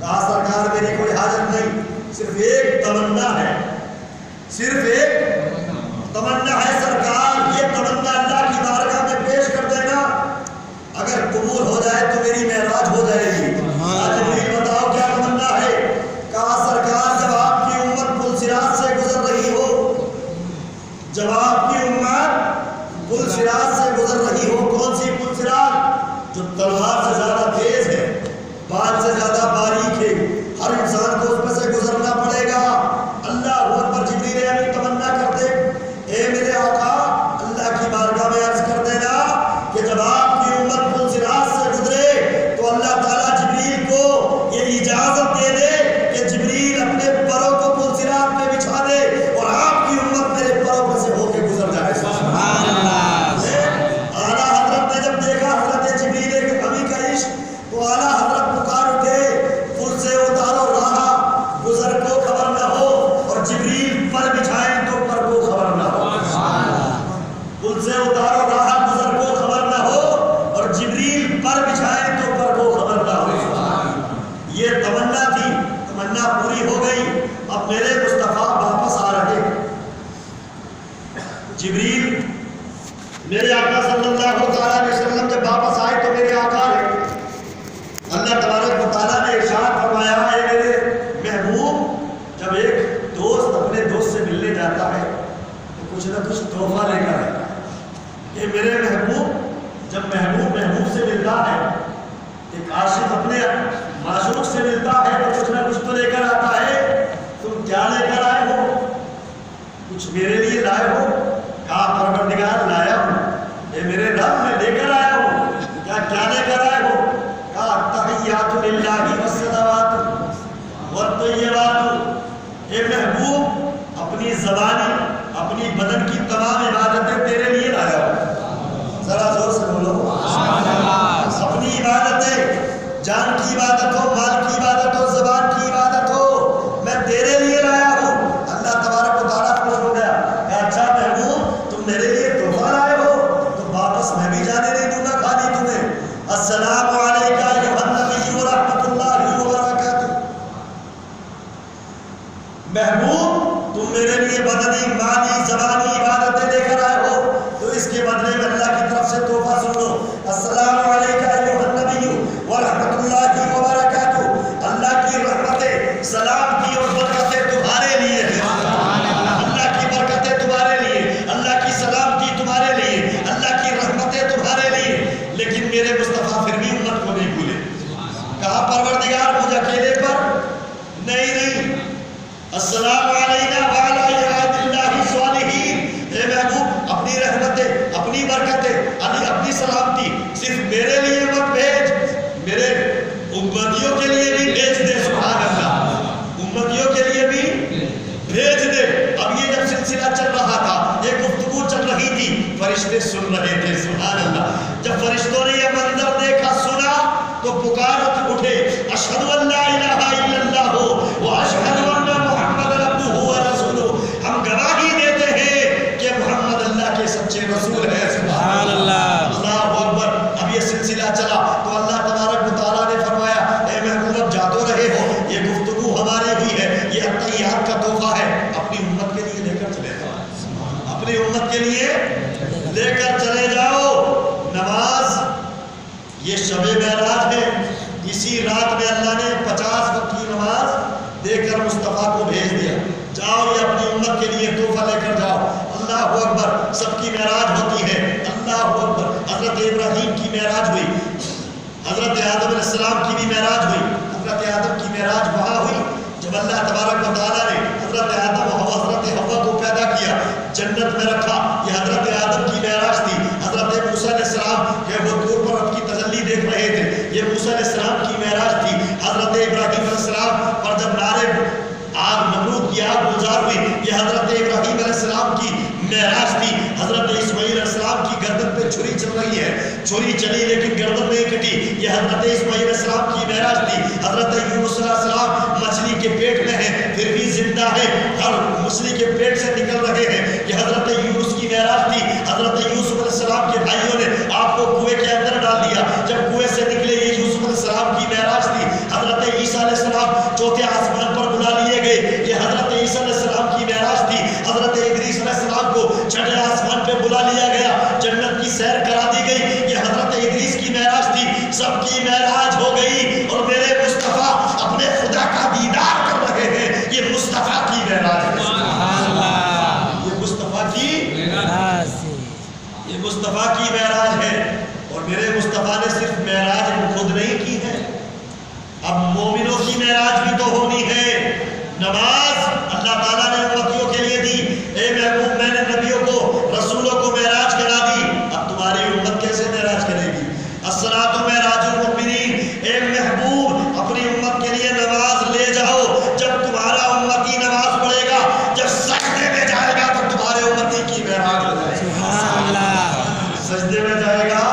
کہا سرکار میری کوئی حاجت نہیں، صرف ایک تمنا ہے، صرف ایک تمنا ہے سرکار، یہ تمنا اللہ کی بارگاہ میں پیش کر دینا، اگر قبول ہو جائے تو میری معراج ہو جائے گی۔ جبریل بتاؤ کیا تمنا ہے؟ کہا سرکار جب آپ کی امت پل صراط سے گزر رہی ہو، جب آپ کی امت پل صراط سے گزر رہی ہو، کون سی پل صراط؟ جو تلوار سے زیادہ تیز ہے، بال سے زیادہ باریک ہے، ہر انسان کو اس پر سے گزرنا پڑے گا۔ اللہ اکبر، جبریل امین تمنا کرتے، اے میرے آقا اللہ کی بارگاہ میں عرض کر دینا کہ جب آپ کی امت پل صراط سے گزرے تو اللہ تعالیٰ جبریل کو یہ اجازت دے دے کہ جبریل اپنے پروں کو پل صراط پہ بچھا دے اور آپ کی امت میرے پروں پر سے ہو کے گزر جائے۔ سبحان اللہ۔ اعلیٰ حضرت نے جب دیکھا حضرت جبریل امی کا عشق تو اعلیٰ حضرت پکار اٹھے، پل سے اتارو راہ گزر کو خبر نہ ہو، اور جبریل پر بچھائیں تو پر کو خبر نہ ہو۔ پل سے اتارو راہ گزر کو خبر نہ ہو، اور جبریل پر بچھائیں تو پر کو خبر نہ ہو۔ یہ تمنا تھی، تمنا پوری ہو گئی، اب میرے مصطفیٰ واپس آ رہے۔ جبریل میرے آقا صلی اللہ علیہ وسلم جب واپس آئے تو میرے آقا نے اللہ تبارک و تعالیٰ نے ارشاد فرمایا، اے میرے محبوب، جب ایک دوست اپنے دوست سے ملنے جاتا ہے تو کچھ نہ کچھ تحفہ لے کر آتا ہے۔ اے میرے محبوب، جب محبوب سے ملتا ہے، ایک عاشق اپنے معشوق سے ملتا ہے تو کچھ نہ کچھ تو لے کر آتا ہے۔ تم کیا لے کر آئے ہو؟ کچھ میرے لیے لائے ہو؟ کہا پروردگار لایا ہوں، اے میرے رب میں لے کر آیا ہوں۔ کیا لے کر آئے ہو؟ کہا التحیات للہ والصلوات والطیبات۔ اے محبوب، اپنی زبانی اپنی بدن کی تمام عبادتیں تیرے لیے لایا ہوں۔ ذرا زور سے بولو اپنی عبادتیں، جان کی عبادت ہو، مال کی عبادت ہو، زبان کی عبادت ہو، میں تیرے لیے لایا ہوں۔ اللہ تبارک و تعالیٰ خوش ہو گیا کہ اچھا محبوب تم میرے لیے تحفہ لائے ہو تو واپس میں بھی جانے نہیں دوں گا خالی تمہیں۔ السلام علیکم ایھا النبی ورحمۃ اللہ وبرکاتہ۔ محبوب تم میرے لیے بدنی، مالی، زبانی عبادتیں لے کر آئے ہو تو اس کے بدلے میں اللہ کی طرف سے تحفہ سن لو۔ السلام علیکم ایھا النبی ورحمۃ اللہ وبرکاتہ۔ اللہ کی رحمتیں، سلام کی اور برکتیں تمہارے لیے ہیں۔ اللہ کی برکتیں تمہارے لیے، اللہ کی سلامتی تمہارے لیے، اللہ کی رحمتیں تمہارے لیے۔ لیکن میرے مصطفیٰ پھر بھی امت کو نہیں بھولے۔ کہا پروردگار مجھ اکیلے پر نہیں، السلام علینا وعلی عباد اللہ الصالحین۔ اے محبوب، اپنی رحمتیں، اپنی برکتیں، اپنی سلامتی صرف میرے لیے مت بھیج، میرے امتیوں کے لیے بھی بھیج دے۔ سبحان اللہ، امتیوں کے لیے بھی بھیج دے۔ اب یہ جب سلسلہ چل رہا تھا، یہ گفتگو چل رہی تھی، فرشتے سن رہے تھے۔ سبحان اللہ، جب فرشتوں نے یہ منظر دیکھا، سنا تو پکار اٹھے، اشہد ان لا الہ الا اللہ واشہد ان محمد عبدہ ورسولہ۔ ہم گواہی دیتے ہیں کہ محمد اللہ کے سچے رسول ہیں۔ سبحان اللہ، اللہ اکبر۔ اب یہ سلسلہ چلا تو اللہ تبارک و تعالیٰ نے فرمایا، اے محبوب اب جا تو رہے ہو، یہ گفتگو ہمارے بھی ہے، یہ عطیات کا تحفہ ہے، اپنی امت کے لیے لے کر چلے جاؤ، اپنی امت کے لیے لے کر چلے جاؤ۔ نماز یہ شب معراج ہے، اسی رات میں اللہ نے 50 وقت کی نماز دے کر مصطفیٰ کو بھیج دیا، جاؤ یہ اپنی امت کے لیے تحفہ لے کر جاؤ۔ اللہ اکبر، سب کی معراج ہوتی ہے۔ اللہ اکبر، حضرت ابراہیم کی معراج ہوئی، حضرت آدم علیہ السلام کی بھی معراج ہوئی۔ حضرت آدم کی معراج وہاں ہوئی جب اللہ تبارک و تعالیٰ نے حضرت آدم و حضرت حوا کو پیدا کیا، جنت میں رکھا۔ یہ حضرت آدم کی معراج تھی۔ حضرت موسیٰ علیہ السلام کہ وہ دور پر رب کی تجلی دیکھ رہے تھے، یہ موسیٰ علیہ السلام کی معراج تھی۔ حضرت ابراہیم علیہ السلام پر جب نارے آگ نمرود کی آگ گزار ہوئی، یہ حضرت ابراہیم علیہ السلام کی معراج تھی۔ حضرت اسماعیل علیہ السلام کی گردن پہ چھری چل رہی ہے، چھری چلی لیکن گردن نہیں کٹی، یہ حضرت اسماعیل علیہ السلام کی معراج تھی۔ حضرت یونس علیہ السلام مچھلی کے پیٹ میں ہیں پھر بھی زندہ ہے، ہر مچھلی کے پیٹ سے نکل رہے ہیں، یہ حضرت یونس کی معراج تھی۔ حضرت یوسف علیہ السلام کے بھائیوں نے آپ کو کنویں کے اندر ڈال دیا، جب کنویں سے نکلے، یہ یوسف علیہ السلام کی معراج تھی۔ حضرت عیسیٰ علیہ السلام چوتھے آسمان پر بلا لیے گئے. یہ حضرت عیسیٰ علیہ السلام کی معراج تھی. حضرت ادریس علیہ السلام کو چھٹے آسمان پہ بلا لیا گیا, جنت کی سیر کرا دی گئی. یہ حضرت ادریس کی معراج تھی. سب کی معراج ہو گئی اور میرے مصطفیٰ اپنے خدا کا دیدار کر رہے ہیں. یہ مصطفیٰ کی معراج ہے. یہ مصطفیٰ کی معراج ہے. اور میرے مصطفیٰ نے صرف معراج خود نہیں کی ہے, اب مومنوں کی معراج بھی تو ہونی ہے. نماز اللہ تعالیٰ نے امتیوں کے لیے دی. اے محبوب میں نے نبیوں کو رسولوں کو معراج کرا دی, اب تمہاری امت کیسے معراج کرے گی؟ الصلاۃ معراج المؤمنین. اے محبوب اپنی امت کے لیے نماز لے جاؤ. جب تمہارا امتی نماز پڑھے گا, جب سجدے میں جائے گا تو تمہارے امتی کی معراج ہو جائے گی. سجدے میں جائے گا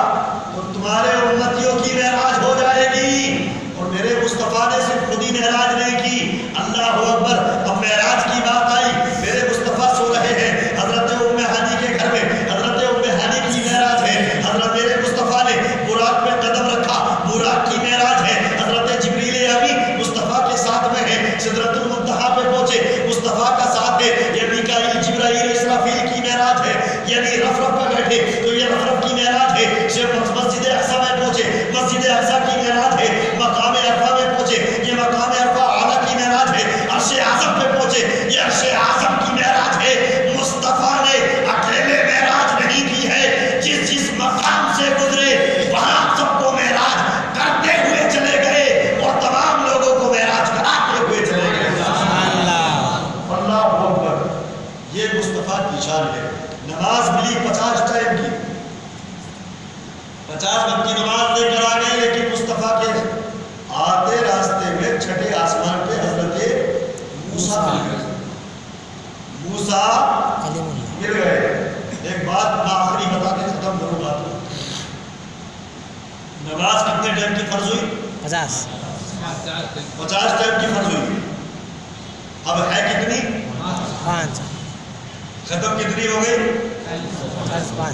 تو تمہارے امتیوں کی معراج ہو جائے گی. اور میرے مصطفیٰ نے صرف خود ہی معراج نہیں کی. اللہ اکبر. اب معراج کی بات آئی, میرے مصطفیٰ سو رہے ہیں حضرت ام ہانی کے گھر میں. حضرت ام ہانی کی معراج ہے. حضرت میرے مصطفیٰ نے براق پہ قدم رکھا, براق کی معراج ہے. حضرت جبریل امین مصطفیٰ کے ساتھ میں ہے, سدرۃ المنتہا پہ پہنچے, مصطفیٰ کا ساتھ ہے. یہ میکائیل جبرائیل اسرافیل کی معراج ہے, یعنی رف رف پہ بیٹھے تو یہ رف رف کی معراج ہے. مسجد اقصیٰ میں پہنچے, مسجد اقصیٰ کی معراج ہے. مقام عرفہ میں پہنچے, یہ مقام عرفہ اعلیٰ کی معراج ہے. عرش اعظم پہ پہنچے, یہ عرش اعظم کی معراج ہے. مصطفیٰ نے اکیلے معراج نہیں کی ہے, جس مقام سے گزرے وہاں سب کو معراج کرتے ہوئے چلے گئے اور تمام لوگوں کو معراج کراتے ہوئے چلے گئے. اللہ اکبر. یہ مصطفیٰ کی شان ہے. نماز ملی 50 ٹائم کی, 50 وقت کی نماز لے کر آ گئے, لیکن مصطفیٰ کے آتے راستے میں چھٹے آسمان پہ حضرت موسیٰ مل گئے. موسیٰ مل گئے. ایک بات میں آخری بتا کے ختم کروں گا. نماز کتنے ٹائم کی فرض ہوئی؟ 50 ٹائم کی فرض ہوئی. اب ہے کتنی؟ 5. ختم کتنی ہو گئی؟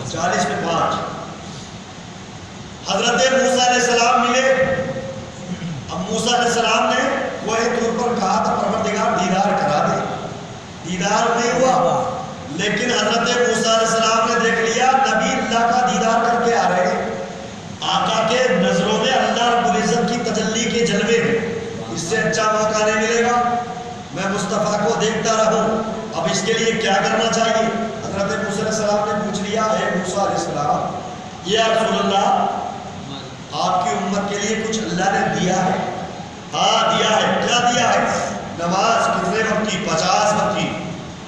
40 میں 5. حضرت موسیٰ علیہ السلام ملے. اب موسیٰ علیہ السلام نے وہی طور پر کہا تھا پروردگار دیدار کرا دے. دیدار نہیں ہوا, لیکن حضرت موسیٰ علیہ السلام نے دیکھ لیا نبی اللہ کا دیدار کر کے آ رہے ہیں. آقا کے نظروں میں اللہ رب العزت کی تجلی کے جلوے ہیں. اس سے اچھا موقع نہیں ملے گا میں مصطفیٰ کو دیکھتا رہوں. اب اس کے لیے کیا کرنا چاہیے؟ حضرت موسیٰ علیہ السلام نے پوچھ لیا, اے موسیٰ علیہ السلام, یا رسول اللہ آپ کی امت کے لیے کچھ اللہ نے دیا ہے؟ ہاں دیا ہے. کیا دیا ہے؟ نماز کتنے وقت کی؟ 50 وقت کی.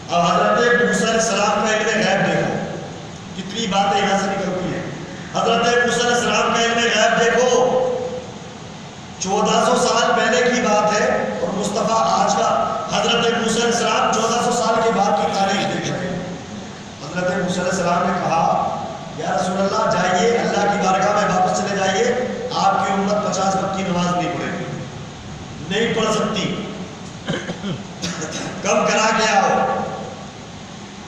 اب حضرت موسیٰ علیہ السلام کا علم غیب دیکھو, کتنی باتیں یہاں سے نکلتی ہیں. حضرت موسیٰ علیہ السلام کا علم غیب دیکھو, 1400 سال پہلے کی بات ہے اور مصطفیٰ آج کا. حضرت موسیٰ علیہ السلام 1400 سال کے بعد کی تاریخ دیکھ رہے ہیں. حضرت موسیٰ علیہ السلام نے کہا, یا رسول اللہ جائیے اللہ کی بارگاہ میں واپس چلے جائیے, آپ کی امت 50 وقت کی نماز نہیں پڑھے گی, نہیں پڑھ سکتی, کم کرا کے آؤ.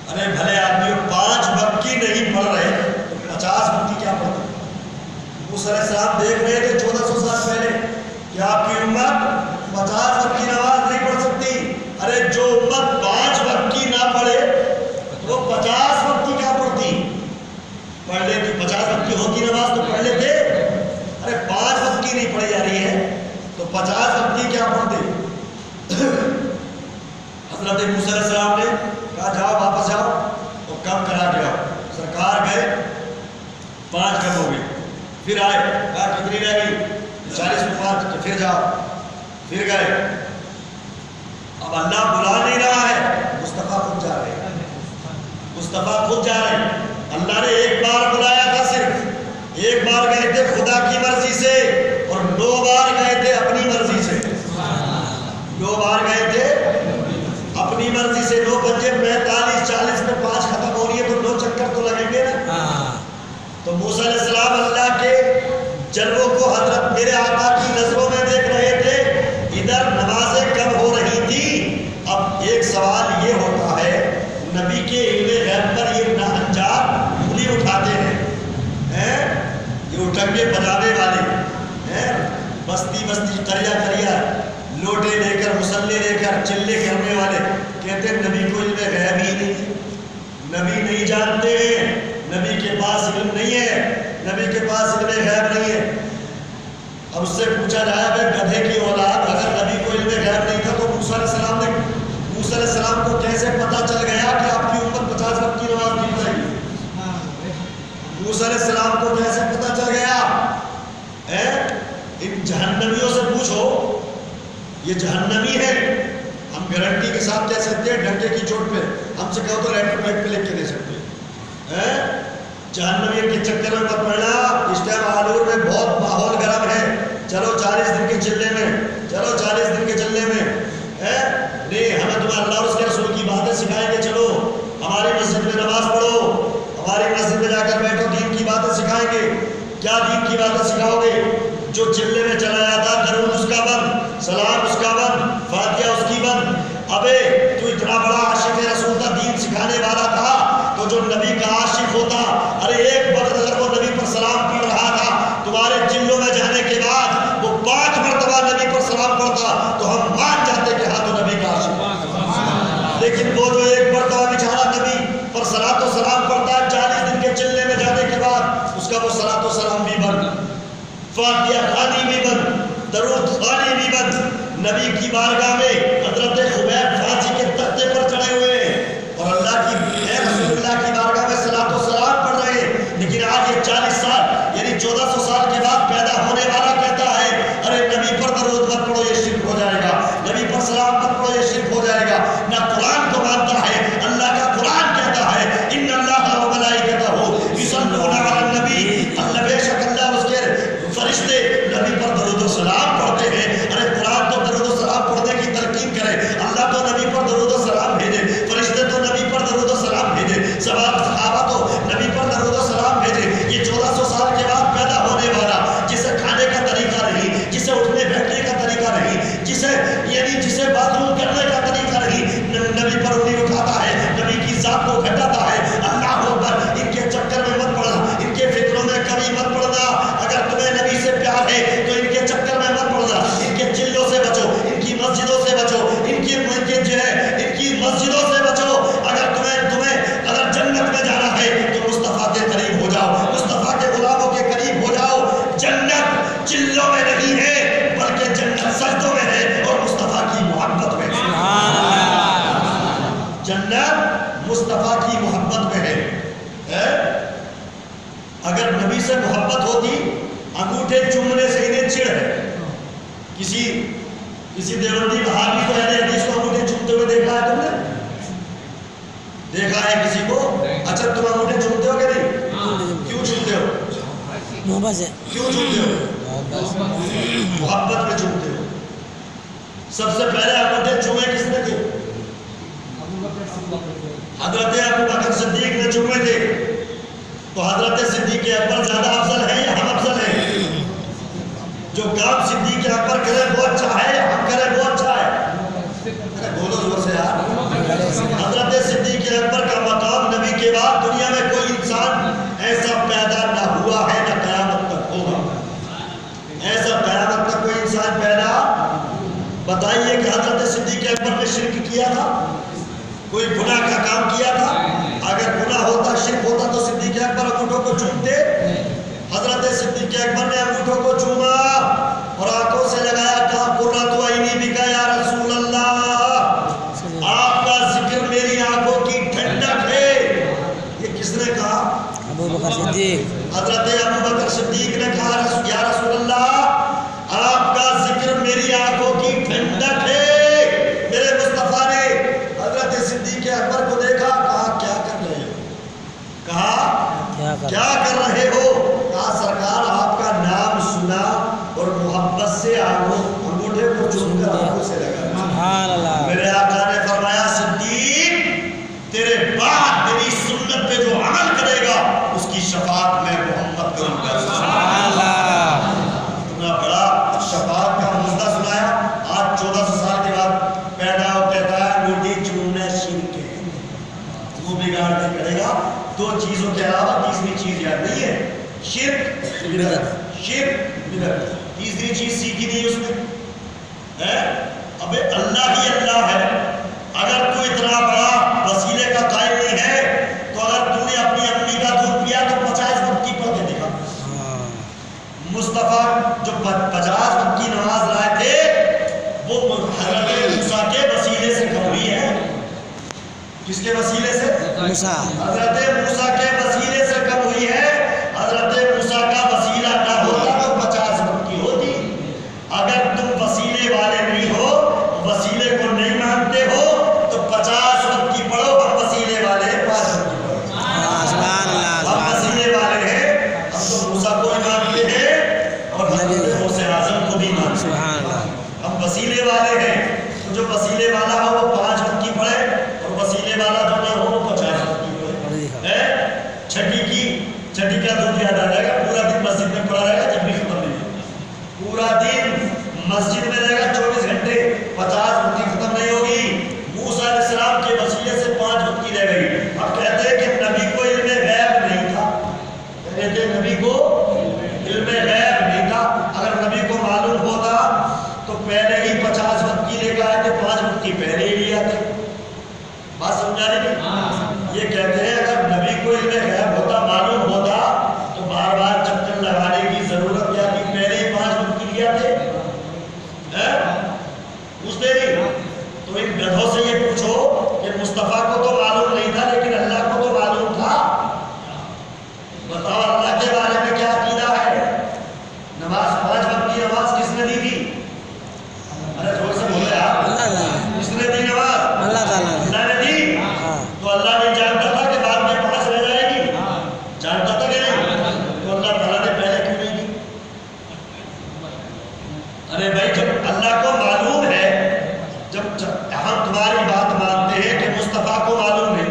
ارے بھلے آدمیوں 5 وقت کی نہیں پڑھ رہے تو 50 وقت کی کیا پڑھتے؟ موسیٰ علیہ السلام دیکھ رہے تھے 1400 سال پہلے کہ آپ کی امت 50 وقت کی نماز نہیں پڑھ سکتی. ارے جو امت 5 وقت کی نہ پڑھے وہ 50 وقت کی کیا پڑھتی؟ پڑھ لیتی. 50 وقت کی ہوتی نماز تو پڑھ لیتے. ارے 5 وقت کی نہیں پڑھی جا رہی ہے تو 50 وقت کی کیا پڑھتے؟ حضرت موسیٰ علیہ السلام نے کہا جاؤ واپس جاؤ اور کم کرا کے آؤ. سرکار گئے, 5 کم ہو گئی. پھر آئے, کہا کتنی رہ گئی؟ 40 میں 5. پھر جاؤ, پھر گئے. اب اللہ بلا نہیں رہا ہے, مصطفیٰ خود جا رہے ہیں. مصطفیٰ خود جا رہے ہیں. اللہ نے ایک بار بلایا تھا, صرف ایک بار گئے تھے خدا کی مرضی سے, اور 9 بار گئے تھے اپنی مرضی سے. 2 بار گئے تھے اپنی مرضی سے. 9 بجے 45 40 میں 5 ختم ہو رہی ہے تو 9 چکر تو لگیں گے نا. تو موسیٰ علیہ السلام اللہ کے جلووں کو حضرت میرے آقا کی نظروں میں دیکھ رہے تھے. ادھر نمازیں کم ہو رہی تھی. اب ایک سوال یہ ہوتا ہے, نبی کے علم غیب پر یہ ناہنجار انگلی اٹھاتے ہیں, یہ اٹھنگے بجانے والے, بستی بستی قریہ قریہ لوٹے لے کر مسلے لے کر چلے کرنے والے کہتے ہیں نبی کو علم غیب ہی نہیں ہے، نبی نہیں جانتے ہیں، نبی کے پاس علم نہیں ہے، نبی کے پاس علم غیب نہیں ہے۔ اب اس سے پوچھا جائے بھائی گدھے کی اولاد اگر نبی کو علم غیب نہیں تھا تو موسیٰ علیہ السلام کو کیسے پتا چل گیا کہ آپ کی امت 50 وقت کی نماز نہیں پڑھے گی؟ موسیٰ علیہ السلام کو کیسے پتا چل گیا؟ ان جہنمیوں سے پوچھو، یہ جہنمی ہے، ہم گارنٹی کے ساتھ کہہ سکتے ہیں ڈنکے کی چوٹ پہ، ہم سے کہو تو لیٹر پیڈ پہ لکھ کے دے سکتے ہیں۔ جہنمیوں کے چکر میں مت پڑنا، اس ٹائم آلور میں بہت ماحول گرم ہے، چلو 40 دن کے چلے میں، چلو 40 دن کے چلے میں، نہیں ہمیں تمہیں اللہ اور اس کے رسول کی باتیں سکھائیں گے، چلو ہماری مسجد میں نماز پڑھو، ہماری مسجد میں جا کر بیٹھو، دین کی باتیں سکھائیں گے۔ کیا دین کی باتیں سکھاؤ گے؟ جو چلے میں چلا جاتا درود اس کا بند، سلام اس کا بند، فاتحہ اس کی بند۔ ابے تو اتنا بڑا عاشق رسول تھا، دین سکھانے والا تھا، تو جو نبی کا عاشق ہوتا، ارے ایک وقت اگر وہ نبی پر سلام پڑھ رہا تھا، تمہارے چلوں میں جانے کے بعد وہ 5 مرتبہ نبی پر سلام پڑھتا تو ہم مان جاتے کہ ہاں تو نبی کا عاشق ہے۔ لیکن وہ جو ایک مرتبہ بیچارہ نبی پر صلاۃ و سلام پڑھتا ہے 40 دن کے چلنے میں جانے کے بعد اس کا وہ صلاۃ و سلام بھی بند، فاتحہ خوانی بھی بند، درود خوانی بھی بند۔ نبی کی بارگاہ میں حضرت خبیب پھانسی کے تختے پر چڑھے ہوئے ہیں اور اللہ کی رسول اللہ کی بارگاہ میں صلاۃ و سلام پڑھ رہے ہیں، لیکن آج یہ 40 سال یعنی 1400 سال کے بعد پیدا ہونے والا کہتا ہے ارے نبی پر درود مت پڑھو یہ شرک ہو جائے گا، نبی پر سلام مت پڑھو یہ شرک ہو جائے گا۔ نہ قرآن کو مانتا ہے، اللہ کا قرآن کہتا ہے ان اللہ و ملائکتہ یصلون علی النبی، اللہ بے شک اللہ اور اس کے فرشتے نبی پر درود و سلام پڑھتے ہیں۔ ارے قرآن تو درود و سلام پڑھنے کی تلقین کرے، اللہ تو نبی پر درود و سلام بھیجے، فرشتے تو نبی پر درود و سلام بھیجے، صحابہ تو نبی پر درود و سلام بھیجے۔ یہ 1400 سال کے بعد پیدا ہونے والا جسے کھانے کا طریقہ نہیں، جسے اٹھنے بیٹھنے کا طریقہ نہیں، جسے بات روم کرنے کا طریقہ نہیں، نبی پر انگلی اٹھاتا ہے، نبی کی ذات کو گھٹاتا ہے۔ اللہ اکبر، ان کے چکر میں مت پڑنا، ان کے فکروں میں کبھی مت پڑنا۔ اگر تمہیں نبی سے پیار ہے تو ان کے چکر میں مت پڑنا، ان کے چلوں سے بچو، ان کی مسجدوں سے بچو، ان کی مسجدوں سے بچو۔ اگر جنت میں جانا ہے تو مصطفیٰ کے قریب ہو جاؤ، مصطفیٰ کے غلاموں کے قریب ہو جاؤ۔ جنت چلوں میں نہیں ہے بلکہ جنت سجدوں میں ہے اور مصطفیٰ کی محبت میں ہے۔ جنت مصطفیٰ کی محبت میں ہے۔ اگر نبی سے محبت ہوتی انگوٹھے چومنے سے انہیں چڑ ہے۔ کسی دیوبندی بہادی کو اہل حدیث کو انگوٹھے چومتے ہوئے دیکھا ہے تم نے؟ دیکھا ہے کسی کو؟ اچھا تم انگوٹھے چومتے ہو کہ نہیں؟ کیوں چومتے ہو؟ محبت سے۔ کیوں چومتے ہو؟ محبت میں چومتے ہو۔ سب سے پہلے انگوٹھے چومے کس نے تھے؟ حضرت ابو بکر صدیق نے چومے تھے۔ تو حضرت صدیق اکبر زیادہ افضل ہے یا ہم افضل ہیں؟ جو کام صدیق اکبر کرے وہ اچھا ہے یا ہم کرے وہ اچھا ہے؟ بولو زور سے یار۔ حضرت صدیق اکبر کا مقام نبی کے بعد دنیا میں کوئی انسان ایسا پیدا نہ ہوا ہے نہ قیامت تک ہوگا۔ ایسا قیامت تک کوئی انسان پیدا، بتائیے کہ حضرت صدیق اکبر نے شرک کیا تھا؟ کوئی گناہ کا کام کیا تھا؟ اگر گناہ ہوتا شرک ہوتا تو صدیق اکبر انگوٹھوں کو چومتے؟ حضرت صدیق اکبر نے انگوٹھوں کو چوما اور آنکھوں سے لگایا، کہا قرۃ عینی بک یا رسول اللہ، آپ کا ذکر میری آنکھوں کی ٹھنڈک ہے۔ یہ کس نے کہا؟ ابو بکر صدیق۔ حضرت ابو بکر صدیق نے کہا یا رسول اللہ آپ کا ذکر میری آنکھوں کی ٹھنڈک ہے۔ میرے مصطفیٰ نے حضرت صدیق اکبر کو دیکھا، کہا کیا کر رہے ہو؟ کہا کیا کر رہے ہو؟ کہا سرکار آپ کا نام سنا اور محبت سے انگوٹھے کو چوم کر آنکھوں سے لگا۔ میرے آقا نے فرمایا صدیق تیرے بعد میری سنت پہ جو عمل کرے گا اس کی شفاعت میں محمد کروں گا۔ اتنا بڑا شفاعت کا مزدہ سنایا۔ آج 1400 سال کے بعد پیدا ہو کہتا ہے انگوٹھی چومنا شرک ہے، وہ بگاڑ کے کرے گا۔ 2 چیزوں کے علاوہ تیسری چیز یاد نہیں ہے، شرک بدعت، شرک بدعت۔ تیسری چیز سیکھی نہیں اس نے ہے ابے اللہ ہی اللہ ہے. اگر تو اتنا بڑا وسیلے کا قائل نہیں ہے تو اگر تو نے اپنی امی کا دودھ پیا تو 50 وقت کی پڑھ کے دکھا. مصطفیٰ جو 50 وقت کی نماز لائے تھے وہ حضرت موسیٰ کے وسیلے سے کم ہوئی ہے. کس کے وسیلے سے؟ موسیٰ. حضرت موسیٰ کے وسیلے سے کم ہوئی ہے. حضرت موسیٰ کا وسیلہ نہ ہوتا تو 50 وقت کی ہوتی. اگر تم وسیلے والے نہیں ہو، وسیلے کو نہیں مانتے ہو تو 50 وقت کی پڑھو. ہم وسیلے والے ہیں 5 وقت کی پڑھو. ہم وسیلے والے ہیں. ہم تو موسیٰ کو ہی مانتے ہیں اور حضرت غوث اعظم کو بھی مانتے ہیں. ہم وسیلے والے ہیں. تو جو وسیلے والا ہو وہ 5 وقت کی پڑھے اور وسیلے والا جو نہ ہو وہ 50 وقت کی پڑھے. چھٹی کا دودھ یاد آ جائے گا. پورا دن مسجد میں پڑا رہے گا جب بھی ختم نہیں ہوگا. پورا دن مسجد میں رہے گا 24 گھنٹے 50 وقت کی ختم نہیں ہوگی. موسیٰ علیہ السلام کے وسیلے سے 5 وقت کی رہ گئی. اب کہتے ہیں کہ نبی کو علم غیب نہیں تھا. کہتے ہیں نبی کو علم غیب نہیں تھا. اگر نبی کو معلوم ہوتا تو پہلے ہی 50 وقت کی لے کے آئے تھے. 5 وقت کی پہلے ہی لے آتے. بات سمجھا نہیں؟ یہ کہتے ہیں اگر نبی کو علم غیب ہوتا، معلوم ہوتا تو بار بار چکر لگانے کی ضرورت کیا تھی؟ پہلے ہی 5 وقت کی لے آتے. پوچھتے نہیں. تو ان گدھوں سے یہ پوچھو کہ مصطفیٰ کو تو معلوم نہیں تھا لیکن اللہ کو تو معلوم تھا. بتاؤ اللہ کے بارے میں کیا عقیدہ ہے؟ نماز 5 وقت کی نماز کس نے دی تھی؟ ارے زور سے بولے آپ. کس نے دی نماز؟ اللہ نے دی. تو اللہ نے جانتا تھا کہ بعد میں 5 رہ جائے گی. جانتا تھا کہ نہیں؟ تو اللہ تعالیٰ نے پہلے کیوں نہیں دی؟ ارے بھائی جب اللہ کو معلوم ہے، جب ہم تمہاری بات مانتے ہیں کہ مصطفیٰ کو معلوم ہے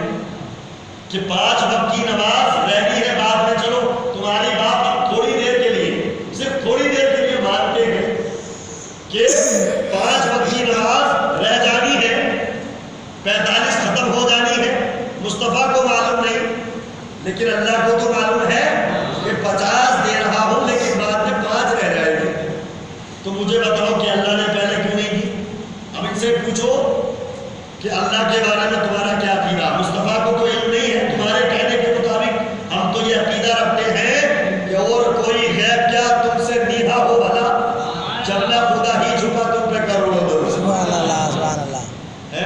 کہ 5 وقت کی نماز رہنی ہے بعد میں، چلو تمہاری بات ہم تھوڑی دیر کے لیے، صرف تھوڑی دیر کے لیے مانتے ہیں کہ 5 وقت کی نماز رہ جانی ہے، 45 ختم ہو جانی ہے. مصطفیٰ کو معلوم نہیں لیکن اللہ کو تو معلوم ہے کہ 50 دے رہا ہوں لیکن بعد میں 5 رہ جائے گی. تو مجھے بتاؤ کہ اللہ نے پہلے کیوں نہیں دی؟ اب ان سے پوچھو کہ اللہ کے بارے میں تمہارا کیا عقیدہ؟ مصطفیٰ کو تو علم نہیں ہے. تمہارے کہنے کے مطابق ہم تو یہ عقیدہ رکھتے ہیں کہ اور کوئی غیب کیا تم سے نیہا ہو بھلا، جب نہ خدا ہی چھپا تم پہ کروڑوں درود. سبحان اللہ سبحان اللہ.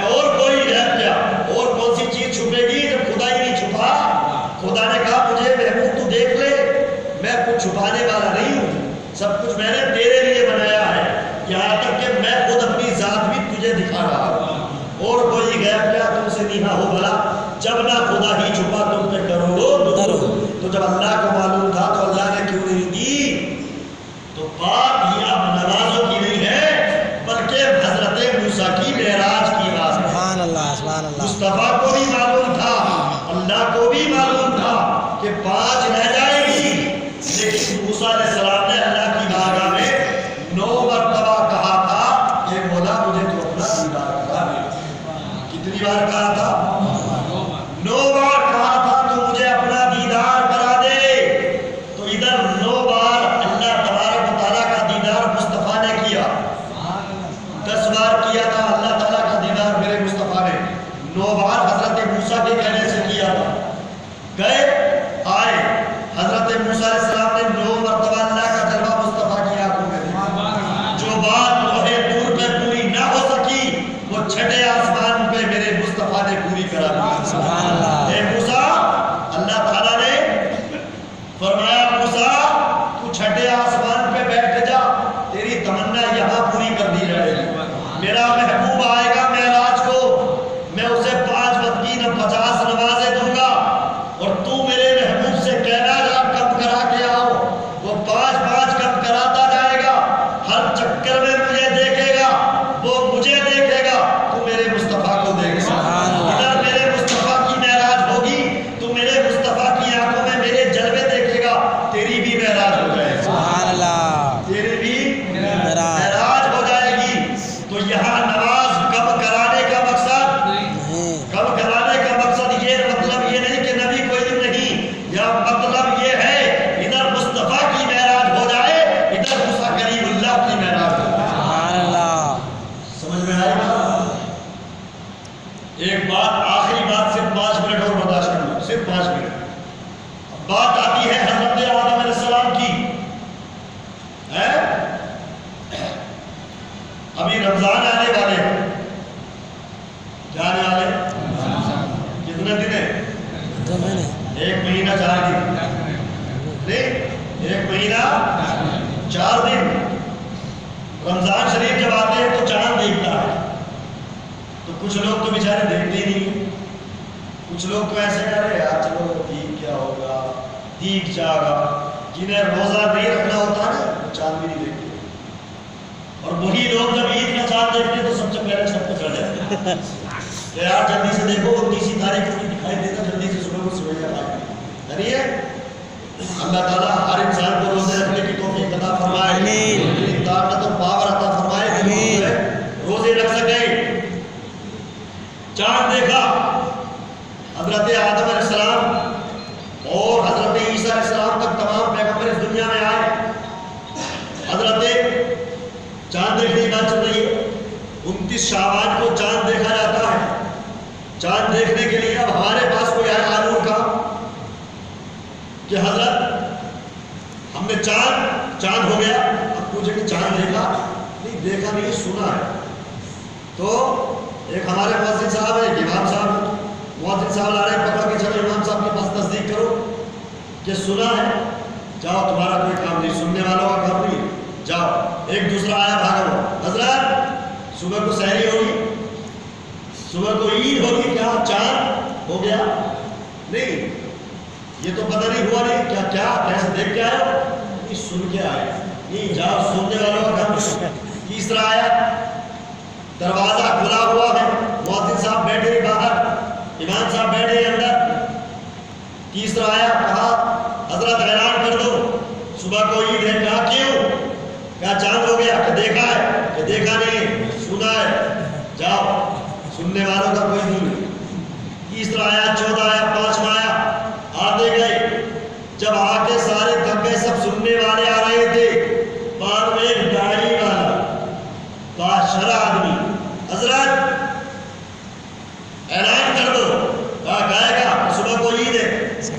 اور کوئی غیب کیا؟ اور کون سی چیز چھپے گی جب خدا ہی نہیں چھپا؟ خدا نے کہا مجھے محبوب تو دیکھ لے، میں کچھ چھپانے والا نہیں ہوں. سب کچھ میں نے تیرے لیے بنایا ہے، یہاں تک کہ میں خود اپنی ذات بھی تجھے دکھا رہا ہوں. اور کوئی غیب کیا تم سے نیہا ہو بھلا، جب نہ خدا ہی چھپا تم پہ کروڑوں درود. تو جب اللہ کو معلوم تھا تو اللہ نے کیوں نہیں دی؟ تو بات یہ اب نمازوں کی نہیں ہے بلکہ حضرت موسیٰ کی معراج کی بات ہے. سبحان اللہ سبحان اللہ. مصطفیٰ کو بھی معلوم تھا، اللہ کو بھی معلوم تھا کہ 5 رہ جائے گی، لیکن موسیٰ علیہ السلام نے اللہ کی بارگاہ میں 9 مرتبہ کہا تھا کہ مولا مجھے تو اپنا دیدار کرا دے. کتنی بار کہا تھا؟ 9 بار کہا تھا تو مجھے اپنا دیدار کرا دے. تو ادھر 9 بار اللہ تبارک و تعالیٰ کا دیدار مصطفیٰ نے کیا. 10 بار کیا تھا اللہ تعالیٰ کا دیدار میرے مصطفیٰ نے. 9 بار حضرت موسیٰ کے کہنے سے کیا تھا. گئے آئے حضرت موسیٰ علیہ السلام نے 9 مرتبہ اللہ کا جلوہ مصطفیٰ کی آنکھوں میں دیکھا. جو بات لوہے دور پہ پوری نہ ہو سکی وہ 6 آسمان پہ میرے مصطفیٰ نے پوری کرا دی. سبحان اللہ. اے موسیٰ، اللہ تعالیٰ نے فرمایا موسیٰ تو 6 آسمان پہ بیٹھ جا، تیری تمنا یہاں پوری کر دی جائے گی. میرا محبوب آئے گا معراج کو، میں اسے 5 وقت کی 50 نمازیں دوں گا اور تو میرے محبوب سے کہنا جا کم کرا کے آؤ. وہ 5 کم کراتا جائے گا. ہر چکر میں مجھے دیکھے گا، وہ مجھے دیکھے گا، تو میرے مصطفیٰ کو دیکھے گا. ادھر میرے مصطفیٰ کی معراج ہوگی تو میرے مصطفیٰ کی آنکھوں میں میرے جلوے دیکھے گا، تیری بھی معراج ہو جائے گی. سبحان اللہ. تیری بھی معراج ہو جائے گی. تو یہاں نماز کم کرانے کا مقصد، کم کرانے کا مقصد یہ مطلب یہ نہیں کہ نبی کو علم نہیں، یا مطلب یہ ہے ادھر مصطفیٰ کی معراج ہو جائے، ادھر موسیٰ کریم اللہ کی معراج ہو جائے. سبحان اللہ. سمجھ میں آیا؟ ایک بات، آخری بات، صرف 5 منٹ اور برداشت کر لو، صرف 5 منٹ. بات آتی ہے حضرت آدم علیہ السلام کی. ابھی رمضان آنے والے ہیں. کیا آنے والے؟ کتنے دن ہیں؟ 1 مہینہ 4 دن. نہیں، 1 مہینہ 4 دن. رمضان شریف جب آتے ہیں تو چاند دیکھتا ہے. تو کچھ لوگ تو بیچارے دیکھتے ہی نہیں. کچھ لوگ تو ایسے کہہ رہے یار چلو ٹھیک، کیا ہوگا، دیکھ جائے گا. جنہیں روزہ نہیں رکھنا ہوتا نا وہ چاند بھی نہیں دیکھتے. اور وہی لوگ جب عید کا چاند دیکھتے تو سب سے پہلے سب کو چڑھ جاتے ہیں کہ یار جلدی سے دیکھو 29 تاریخ کو دکھائی دیتا، جلدی سے صبح کو سویا کریے. اللہ تعالیٰ ہر انسان کو روزے رکھنے کی توفیق عطا فرمائے، طاقت و پاور عطا فرمائے کہ روزے رکھ سکے. چاند دیکھا حضرت آدم علیہ السلام اور حضرت عیسیٰ علیہ السلام تک تمام پیغمبر اس دنیا میں آئے. حضرت چاند دیکھنے کی بات چل رہی ہے. 29 شعبان کو چاند دیکھا جاتا ہے. چاند دیکھنے کے لیے اب ہمارے پاس کوئی ہے قانون کا کہ حضرت ہم نے چاند ہو گیا، اب پوچھے کہ چاند دیکھا؟ نہیں، دیکھا نہیں، سنا ہے. تو ایک ہمارے مؤذن صاحب ہے، امام صاحب، مؤذن صاحب لا رہے ہیں، پکڑ کے چلو امام صاحب کے پاس تصدیق کرو کہ سنا ہے. جاؤ، تمہارا کوئی کام نہیں، سننے والوں کا کام نہیں. جاؤ. ایک دوسرا آیا بھاگا، حضرت صبح کو سحری ہوگی، صبح کو عید ہوگی، کیا چاند ہو گیا؟ نہیں، یہ تو پتہ نہیں ہوا. نہیں کیا کیسے دیکھ کے آئے؟ نہیں، سن کے آئے. نہیں، جاؤ، سننے والوں کا کام. تیسرا آیا، دروازہ کھلا ہوا ہے، مؤذن صاحب بیٹھے باہر، امام صاحب بیٹھے اندر. تیسرا آیا، کہا حضرت اعلان کر دو صبح کو عید ہے. کہا کیوں؟ کیا چاند ہو گیا؟ کہ دیکھا ہے؟ کہ دیکھا نہیں، سنا ہے. جاؤ، سننے والوں کا کوئی نہیں. تیسرا آیا، 14 آیا، 5واں آیا، آتے گئے. جب آ کے سارے تھک گئے، سب سننے والے آ رہے تھے. بعد میں ایک داڑھی والا بادشاہ آدمی، حضرت اعلان کر دو. کہا گائے گا صبح کو عید ہے.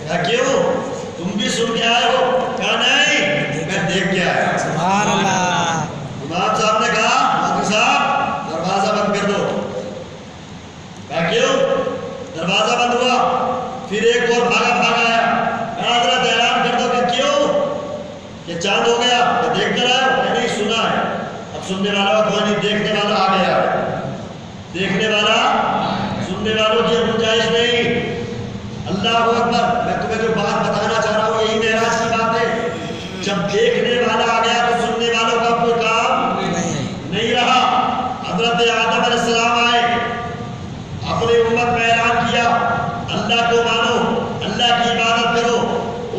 کہا کیوں؟ تم بھی سن کے آئے ہو؟ کہا نہیں، میں دیکھ کے آیا. سبحان اللہ. امام صاحب نے کہا مولوی صاحب دروازہ بند کر دو. کہا کیوں؟ دروازہ بند ہوا. پھر ایک اور بھاگا آیا. کہا حضرت اعلان کر دو. کہ کیوں؟ کہ چاند ہو گیا. کہ دیکھ کر آئے ہو؟ نہیں، سنا ہے. اب سننے والا کوئی نہیں، دیکھنے والا آ گیا. دیکھنے والا، سننے والوں کی گنجائش نہیں. اللہ اکبر. میں تمہیں جو بات بتانا چاہ رہا ہوں یہی معراج کی بات ہے. جب دیکھنے والا آ گیا تو سننے والوں کا کوئی کام نہیں رہا. حضرت آدم علیہ السلام آئے، اپنی امت میں اعلان کیا اللہ کو مانو، اللہ کی عبادت کرو.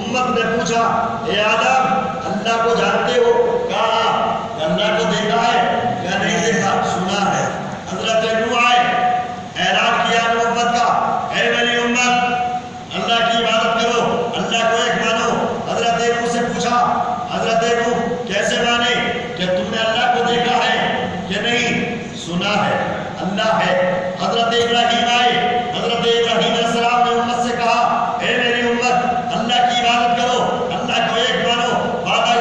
امت نے پوچھا اے آدم اللہ کو جانتے ہو؟ کہا اللہ کو دیکھا ہے؟ کیا نہیں دیکھا، سنا ہے. حضرت نوح آئے، اعلان کیا نبوت کا، اے میری امت اللہ کی عبادت کرو، اللہ کو ایک مانو. حضرت نوح سے پوچھا حضرت نوح کیسے مانے؟ کہ تم نے اللہ کو دیکھا ہے کہ نہیں؟ سنا ہے، اللہ ہے. حضرت ابراہیم آئے، حضرت ابراہیم علیہ السلام نے امت سے کہا اے میری امت اللہ کی عبادت کرو، اللہ کو ایک مانو، وحدہ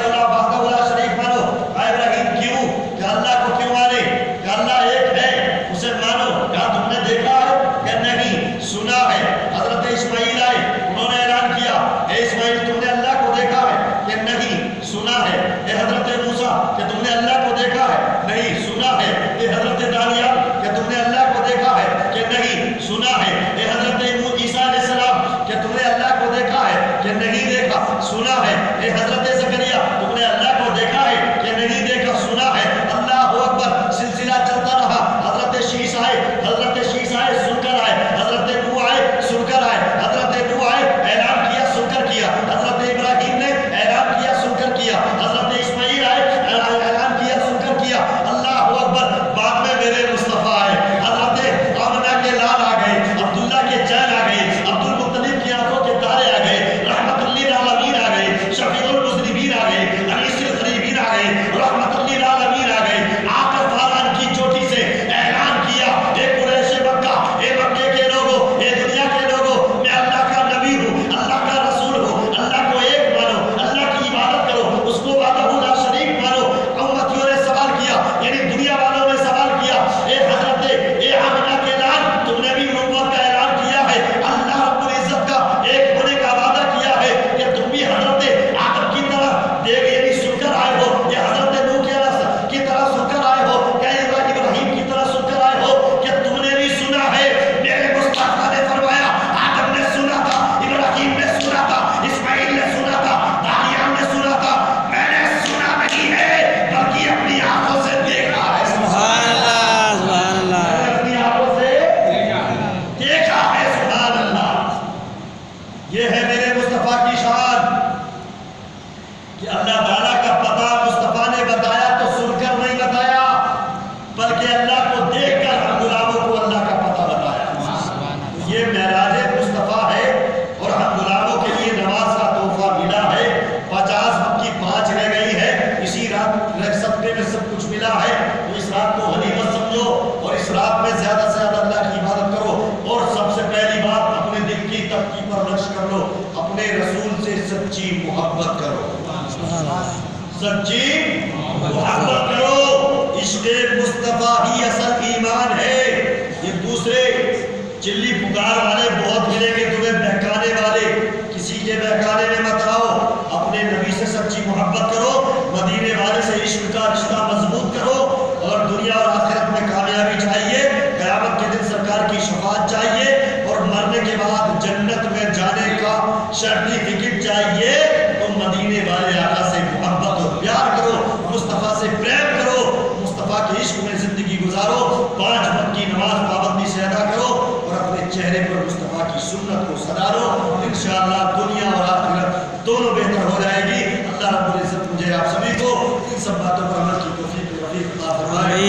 لا شریک مانو. اے ابراہیم کیوں؟ کہ اللہ کو کیوں مانے؟ کہ اللہ ایک ہے، اسے مانو. کیا تم نے دیکھا ہے؟ کہ نہیں، سنا ہے. حضرت اسماعیل آئے، انہوں نے اعلان کیا اے اسماعیل تم نے اللہ کو دیکھا ہے؟ کہ نہیں، سنا ہے. اے حضرت موسیٰ کہ تم نے اللہ کو دیکھا ہے؟ نہیں، سنا ہے. اے حضرت دانیال کہ تم نے اللہ کو دیکھا ہے؟ کہ نہیں، سنا ہے. اے حضرت سچی محبت کرو، عشق مصطفیٰ ہی اصل ایمان ہے۔ یہ دوسرے چلی پکار والے بہت ملیں گے تمہیں، بہکانے والے، کسی کے بہکانے میں مت آؤ، اپنے نبی سے سچی محبت کرو، مدینے والے سے عشق کا رشتہ مضبوط کرو، اور دنیا اور آخرت میں کامیابی چاہیے، قیامت کے دن سرکار کی شفاعت چاہیے، اور مرنے کے بعد جنت میں جانے کا سرٹیفکیٹ چاہیے، تو مدینے والے آقا سے محبت اور پیار کرو، مصطفیٰ سے پریم کرو، مصطفیٰ کے عشق میں زندگی گزارو، 5 وقت کی نماز پابندی سے ادا کرو، اور اپنے چہرے پر مصطفیٰ کی سنت کو سدارو، انشاءاللہ دنیا اور آخرت دونوں بہتر ہو جائے گی۔ اللہ رب العزت مجھے آپ سبھی کو ان سب باتوں پر عمل کی توفیق عطا فرمائے۔